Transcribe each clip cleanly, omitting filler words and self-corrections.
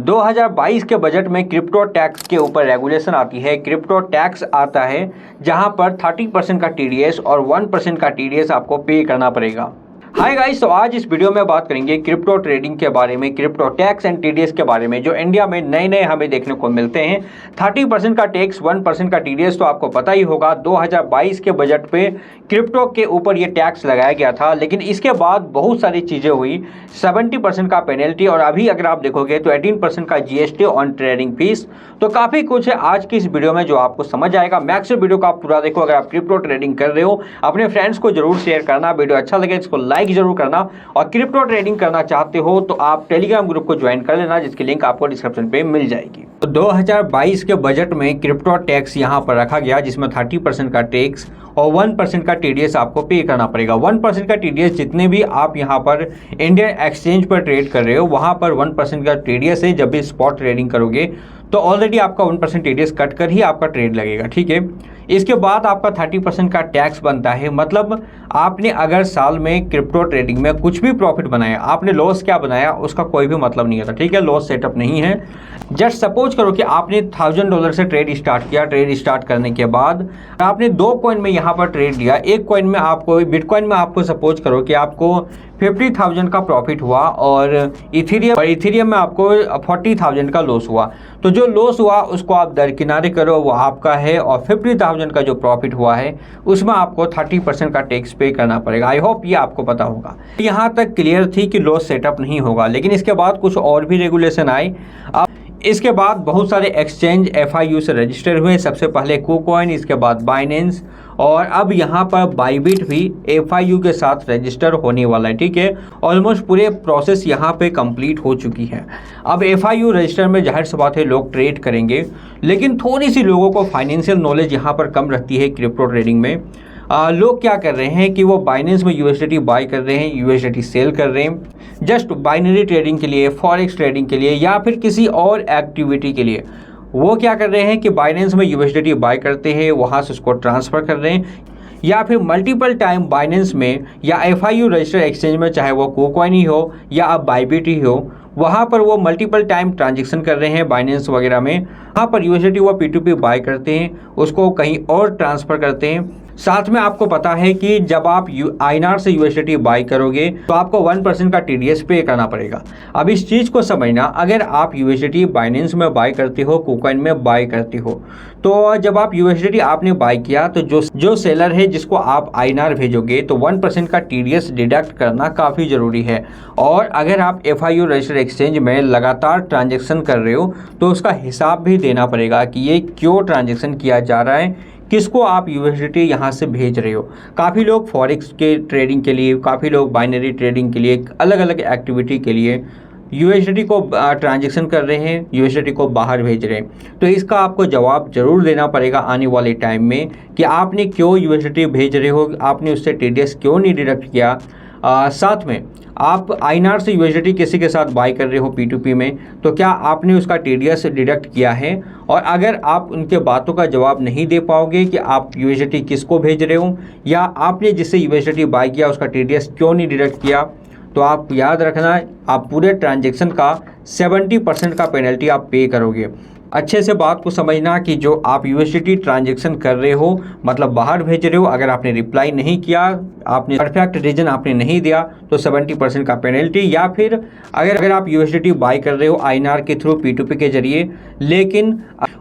2022 के बजट में crypto tax के ऊपर रेगुलेशन आती है। क्रिप्टो टैक्स आता है जहां पर 30% का टीडीएस और 1% का टीडीएस आपको पे करना पड़ेगा। हाय गाइस, तो आज इस वीडियो में बात करेंगे क्रिप्टो ट्रेडिंग के बारे में, क्रिप्टो टैक्स एंड टीडीएस के बारे में, जो इंडिया में नए नए हमें देखने को मिलते हैं। 30% का टैक्स, 1% का टीडीएस तो आपको पता ही होगा। 2022 के बजट पे क्रिप्टो के ऊपर ये टैक्स लगाया गया था, लेकिन इसके बाद बहुत सारी चीज़ें हुई। 70% का पेनल्टी और अभी अगर आप देखोगे तो 18% का जीएसटी ऑन ट्रेडिंग फीस। तो काफ़ी कुछ है आज की इस वीडियो में जो आपको समझ आएगा। मैक्सिमम वीडियो को आप पूरा देखो। अगर आप क्रिप्टो ट्रेडिंग कर रहे हो, अपने फ्रेंड्स को जरूर शेयर करना। वीडियो अच्छा लगे इसको लाइक जरूर करना, और क्रिप्टो ट्रेडिंग करना चाहते हो तो आप टेलीग्राम ग्रुप को ज्वाइन कर लेना, जिसकी लिंक आपको डिस्क्रिप्शन पे मिल जाएगी। तो 2022 के बजट में क्रिप्टो टैक्स यहां पर रखा गया, जिसमें 30% का टैक्स और 1% का टीडीएस आपको पे करना पड़ेगा। 1% का टीडीएस जितने भी आप यहां पर इंडियन एक्सचेंज पर ट्रेड कर रहे हो वहां पर 1% का टीडीएस है। जब भी स्पॉट ट्रेडिंग करोगे तो ऑलरेडी आपका 1% टीडीएस कट कर ही आपका ट्रेड लगेगा, ठीक है। इसके बाद आपका 30% का टैक्स बनता है। मतलब आपने अगर साल में क्रिप्टो ट्रेडिंग में कुछ भी प्रॉफिट बनाया, आपने लॉस क्या बनाया उसका कोई भी मतलब नहीं होता, ठीक है। लॉस सेटअप नहीं है। जस्ट सपोज करो कि आपने $1000 से ट्रेड स्टार्ट किया। ट्रेड स्टार्ट करने के बाद आपने 2 कॉइन में यहाँ पर ट्रेड लिया। एक कॉइन में आपको, बिटकॉइन में आपको सपोज करो कि आपको 50,000 का प्रॉफिट हुआ और इथेरियम में आपको 40,000 का लॉस हुआ। तो जो लॉस हुआ उसको आप दरकिनारे करो, वो आपका है, और 50,000 का जो प्रॉफिट हुआ है उसमें आपको 30% का टैक्स पे करना पड़ेगा। आई होप ये आपको पता होगा। यहाँ तक क्लियर थी कि लॉस सेटअप नहीं होगा, लेकिन इसके बाद कुछ और भी रेगुलेशन आए। इसके बाद बहुत सारे एक्सचेंज FIU से रजिस्टर हुए। सबसे पहले KuCoin, इसके बाद बाइनेंस, और अब यहाँ पर बाइबिट भी FIU के साथ रजिस्टर होने वाला है, ठीक है। ऑलमोस्ट पूरे प्रोसेस यहाँ पे कंप्लीट हो चुकी है। अब FIU रजिस्टर में जाहिर सी बात है लोग ट्रेड करेंगे, लेकिन थोड़ी सी लोगों को फाइनेंशियल नॉलेज यहाँ पर कम रहती है क्रिप्टो ट्रेडिंग में। लोग क्या कर रहे हैं कि वो बाइनेंस में USDT बाई कर रहे हैं, USDT सेल कर रहे हैं, जस्ट बाइनरी ट्रेडिंग के लिए, फॉरेक्स ट्रेडिंग के लिए, या फिर किसी और एक्टिविटी के लिए। वो क्या कर रहे हैं कि बाइनेंस में USDT बाई करते हैं, वहाँ से उसको ट्रांसफ़र कर रहे हैं, या फिर मल्टीपल टाइम बाइनेंस में या FIU रजिस्टर एक्सचेंज में, चाहे वो KuCoin ही हो या अब बाइबिट ही हो, वहाँ पर वो मल्टीपल टाइम ट्रांजेक्शन कर रहे हैं बाइनेंस वगैरह में। वहाँ पर USDT वो P2P बाई करते हैं, उसको कहीं और ट्रांसफ़र करते हैं। साथ में आपको पता है कि जब आप INR से USDT बाई करोगे तो आपको 1% का TDS पे करना पड़ेगा। अब इस चीज़ को समझना, अगर आप USDT बाइनेंस में बाई करते हो, KuCoin में बाई करते हो, तो जब आप USDT आपने बाई किया तो जो सेलर है जिसको आप INR भेजोगे तो 1% का TDS डिडक्ट करना काफ़ी ज़रूरी है। और अगर आप FIU रजिस्टर एक्सचेंज में लगातार ट्रांजेक्शन कर रहे हो तो उसका हिसाब भी देना पड़ेगा कि ये क्यों ट्रांजेक्शन किया जा रहा है, किसको आप USDT यहाँ से भेज रहे हो। काफ़ी लोग फॉरेक्स के ट्रेडिंग के लिए, काफ़ी लोग बाइनरी ट्रेडिंग के लिए, अलग अलग एक्टिविटी के लिए USDT को ट्रांजेक्शन कर रहे हैं, USDT को बाहर भेज रहे हैं। तो इसका आपको जवाब जरूर देना पड़ेगा आने वाले टाइम में कि आपने क्यों USDT भेज रहे हो, आपने उससे TDS क्यों नहीं डिडक्ट किया। साथ में आप INR से USDT किसी के साथ बाई कर रहे हो P2P में, तो क्या आपने उसका TDS डिडक्ट किया है। और अगर आप उनके बातों का जवाब नहीं दे पाओगे कि आप USDT किसको भेज रहे हो, या आपने जिससे USDT बाई किया उसका TDS क्यों नहीं डिडक्ट किया, तो आप याद रखना आप पूरे ट्रांजेक्शन का 70% का पेनल्टी आप पे करोगे। अच्छे से बात को समझना कि जो आप USDT ट्रांजेक्शन कर रहे हो, मतलब बाहर भेज रहे हो, अगर आपने रिप्लाई नहीं किया, आपने परफेक्ट रीजन आपने नहीं दिया तो 70% का पेनल्टी। या फिर अगर आप USDT बाई कर रहे हो INR के थ्रू P2P के जरिए, लेकिन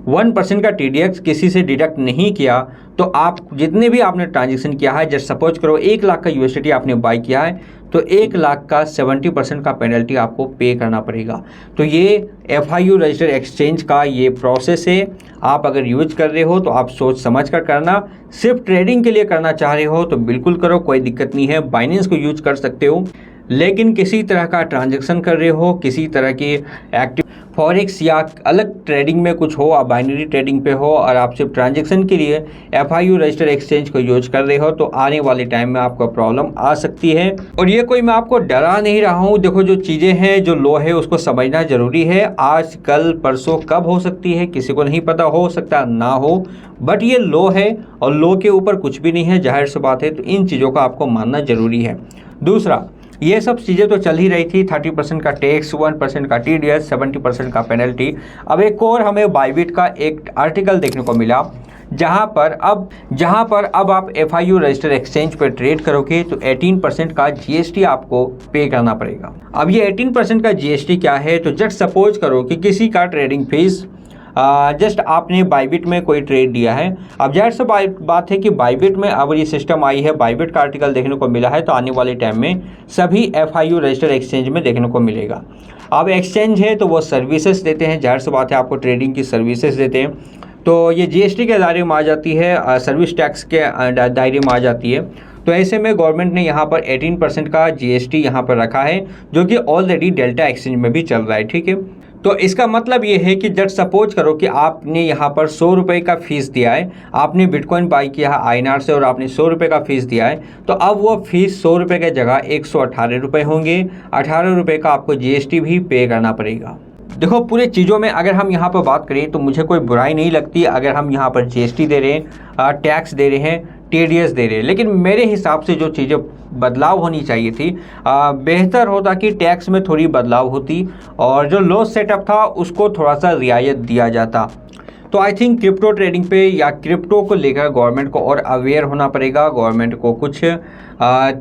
1% का TDS किसी से डिडक्ट नहीं किया, तो आप जितने भी आपने ट्रांजेक्शन किया है, जस्ट सपोज करो 1 लाख का USDT आपने बाई किया है, तो 1 लाख का 70% का पेनल्टी आपको पे करना पड़ेगा। तो ये FIU रजिस्टर एक्सचेंज का ये प्रोसेस है। आप अगर यूज कर रहे हो तो आप सोच समझ कर करना। सिर्फ ट्रेडिंग के लिए करना चाह रहे हो तो बिल्कुल करो, कोई दिक्कत नहीं है। बाइनेंस को यूज कर सकते हो, लेकिन किसी तरह का ट्रांजैक्शन कर रहे हो, किसी तरह की एक्टिव फॉरेक्स या अलग ट्रेडिंग में कुछ हो, आप बाइनरी ट्रेडिंग पे हो और आप सिर्फ ट्रांजैक्शन के लिए FIU रजिस्टर एक्सचेंज को यूज कर रहे हो, तो आने वाले टाइम में आपको प्रॉब्लम आ सकती है। और ये कोई मैं आपको डरा नहीं रहा हूँ। देखो, जो चीज़ें हैं, जो लॉ है, उसको समझना जरूरी है। आज कल परसों कब हो सकती है किसी को नहीं पता, हो सकता ना हो, बट ये लॉ है और लॉ के ऊपर कुछ भी नहीं है, जाहिर सी बात है। तो इन चीज़ों का आपको मानना जरूरी है। दूसरा, ये सब चीज़ें तो चल ही रही थी, 30% का टैक्स, 1% का TDS, 70% का पेनल्टी। अब एक और हमें बाइबिट का एक आर्टिकल देखने को मिला जहां पर अब आप FIU रजिस्टर्ड एक्सचेंज पर ट्रेड करोगे तो 18% का GST आपको पे करना पड़ेगा। अब ये 18% का GST क्या है, तो जस्ट सपोज करो कि किसी का ट्रेडिंग फीस जस्ट आपने बाइबिट में कोई ट्रेड दिया है। अब जाहिर सी बात है कि बाइबिट में अब ये सिस्टम आई है, बाइबिट का आर्टिकल देखने को मिला है, तो आने वाले टाइम में सभी FIU रजिस्टर्ड एक्सचेंज में देखने को मिलेगा। अब एक्सचेंज है तो वो सर्विसेज देते हैं, जाहिर सी बात है आपको ट्रेडिंग की सर्विसेज देते हैं, तो ये GST के दायरे में आ जाती है, सर्विस टैक्स के दायरे में आ जाती है। तो ऐसे में गवर्नमेंट ने यहाँ पर 18% का GST यहाँ पर रखा है, जो कि ऑलरेडी डेल्टा एक्सचेंज में भी चल रहा है, ठीक है। तो इसका मतलब ये है कि जस्ट सपोज करो कि आपने यहाँ पर 100 रुपये का फीस दिया है, आपने बिटकॉइन बाई किया है INR से और आपने 100 रुपये का फीस दिया है, तो अब वो फीस 100 रुपये की जगह 118 रुपये होंगे। 18 रुपये का आपको GST भी पे करना पड़ेगा। देखो पूरे चीज़ों में अगर हम यहाँ पर बात करें तो मुझे कोई बुराई नहीं लगती अगर हम यहाँ पर GST दे रहे हैं, टैक्स दे रहे हैं, TDS दे रहे हैं, लेकिन मेरे हिसाब से जो चीज़ें बदलाव होनी चाहिए थी, बेहतर होता कि टैक्स में थोड़ी बदलाव होती और जो लॉस सेटअप था उसको थोड़ा सा रियायत दिया जाता। तो आई थिंक क्रिप्टो ट्रेडिंग पे या क्रिप्टो को लेकर गवर्नमेंट को और अवेयर होना पड़ेगा, गवर्नमेंट को कुछ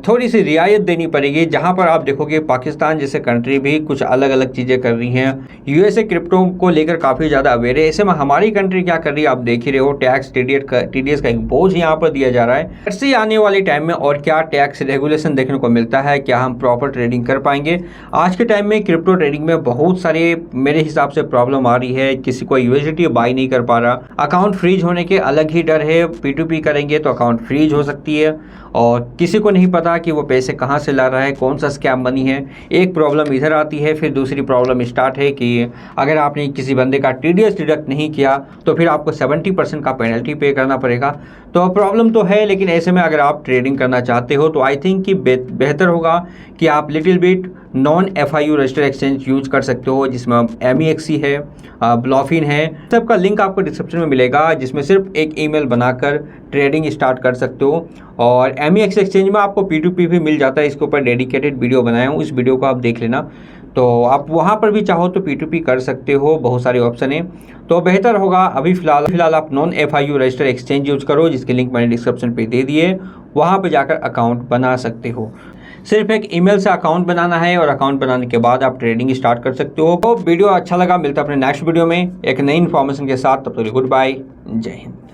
थोड़ी सी रियायत देनी पड़ेगी। जहां पर आप देखोगे पाकिस्तान जैसे कंट्री भी कुछ अलग अलग चीज़ें कर रही हैं, USA क्रिप्टो को लेकर काफ़ी ज़्यादा अवेयर है। ऐसे में हमारी कंट्री क्या कर रही है आप देख ही रहे हो, टैक्स TDS का एक बोझ यहाँ पर दिया जा रहा है। ऐसे आने वाले टाइम में और क्या टैक्स रेगुलेशन देखने को मिलता है, क्या हम प्रॉपर ट्रेडिंग कर पाएंगे। आज के टाइम में क्रिप्टो ट्रेडिंग में बहुत सारे मेरे हिसाब से प्रॉब्लम आ रही है, किसी को USDT बाई नहीं कर पा रहा, अकाउंट फ्रीज होने के अलग ही डर है, P2P करेंगे तो अकाउंट फ्रीज हो सकती है और किसी को नहीं पता कि वो पैसे कहाँ से ला रहा है, कौन सा स्कैम मनी है। एक प्रॉब्लम इधर आती है, फिर दूसरी प्रॉब्लम स्टार्ट है कि अगर आपने किसी बंदे का TDS डिडक्ट नहीं किया तो फिर आपको 70% का पेनल्टी पे करना पड़ेगा। तो प्रॉब्लम तो है, लेकिन ऐसे में अगर आप ट्रेडिंग करना चाहते हो तो आई थिंक कि बेहतर होगा कि आप little bit non FIU registered exchange use कर सकते हो, जिसमें MEXC है, ब्लॉफिन है, सबका लिंक आपको डिस्क्रिप्शन में मिलेगा, जिसमें सिर्फ एक ईमेल बनाकर ट्रेडिंग स्टार्ट कर सकते हो। और MEXC एक्सचेंज में आपको P2P भी मिल जाता है, इसके ऊपर डेडिकेटेड वीडियो बनाया हूँ, इस वीडियो को आप देख लेना। तो आप वहाँ पर भी चाहो तो P2P कर सकते हो, बहुत सारे ऑप्शन है। तो बेहतर होगा अभी फ़िलहाल आप non FIU registered exchange use करो, जिसके लिंक मैंने डिस्क्रिप्शन पे दे दिए, वहाँ पर जाकर अकाउंट बना सकते हो। सिर्फ एक ईमेल से अकाउंट बनाना है और अकाउंट बनाने के बाद आप ट्रेडिंग स्टार्ट कर सकते हो। तो वीडियो अच्छा लगा, मिलता है अपने नेक्स्ट वीडियो में एक नई इन्फॉर्मेशन के साथ। तब तक गुड बाय, जय हिंद।